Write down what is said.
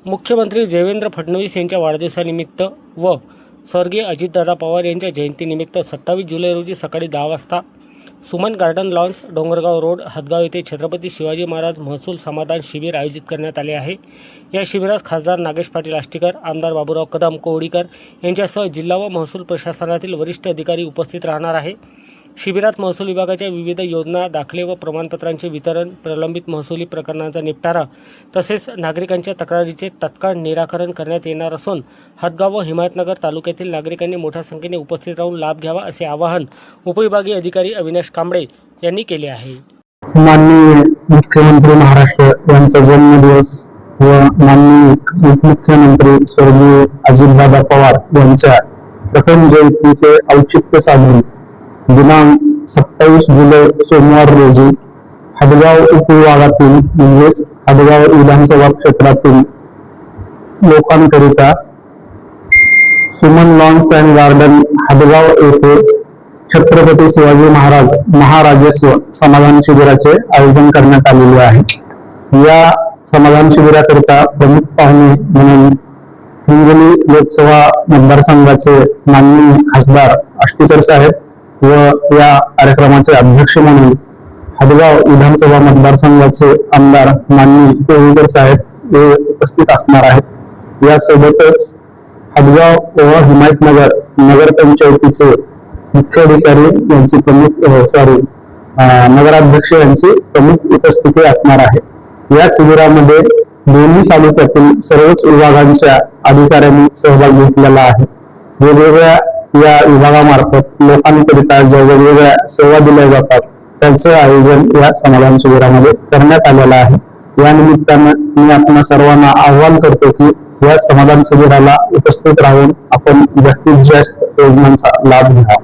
मुख्यमंत्री देवेंद्र फडणवीस यांच्या वाढदिवसानिमित्त व स्वर्गीय अजितदादा पवार यांच्या जयंतीनिमित्त 27 जुलै रोजी सकाळी 10 वाजता Suman garden lawns, Dongargaon road, Hadgaon येथे छत्रपती शिवाजी महाराज महसूल समाधान शिबिर आयोजित करण्यात आले आहे। या शिबिरात खासदार नागेश पाटील आष्टीकर, आमदार बाबूराव कदम कोवडीकर यांच्यासह जिल्हा व महसूल प्रशासनातील वरिष्ठ अधिकारी उपस्थित राहणार आहे। शिबिरात महसूल विभागाच्या विविध योजना, दाखले व प्रमाणपत्रांचे वितरण, प्रलंबित महसुली प्रकरणांचा निपटारा तसेच नागरिकांच्या तक्रारीचे तत्काळ निराकरण करण्यात येणार असून हदगाव व हिमायतनगर तालुक्यातील नागरिकांनी मोठ्या संख्येने उपस्थित राहून लाभ घ्यावा असे आवाहन उपविभागीय अधिकारी अविनाश कांबळे यांनी केले आहे। माननीय मुख्यमंत्री महाराष्ट्र यांचा जन्मदिवस व माननीय उपमुख्यमंत्री स्वर्गीय अजितदादा पवार यांच्या प्रथम जयंतीचे औचित्य साधून दिनांक 27 जुलै सोमवार रोजी हदगाव उपविभागातील म्हणजेच हदगाव विधानसभा क्षेत्रातील लोकांकरिता Suman lawns and garden Hadgaon येथे छत्रपती शिवाजी महाराज महाराजस्व समाधान शिबिराचे आयोजन करण्यात आलेले आहे। या समाधान शिबिराकरिता प्रमुख पाहुणे म्हणून हिंगोली लोकसभा मतदारसंघाचे माननीय खासदार आष्टीकर साहेब व या कार्यक्रमाचे अध्यक्ष म्हणून हदगाव विधानसभा मतदारसंघाचे आमदार माननीय कोवडीकर साहेब हे उपस्थित असणार आहेत। यासोबतच हदगाव व हिमायतनगर नगरपंचायतीचे मुख्य अधिकारी यांची नगराध्यक्ष यांची प्रमुख उपस्थिती असणार आहे। या शिबिरामध्ये दोन्ही तालुक्यातील सर्वच विभागांच्या अधिकाऱ्यांनी सहभाग घेतलेला आहे। वेगवेगळ्या या विभागामार्फत लोकांकरिता ज्या वेगवेगळ्या सेवा दिल्या जातात त्यांचं आयोजन या समाधान शिबिरामध्ये करण्यात आलेलं आहे। या निमित्तानं मी आपल्या सर्वांना आवाहन करतो की या समाधान शिबिराला उपस्थित राहून आपण जास्तीत जास्त योजनांचा लाभ घ्यावा।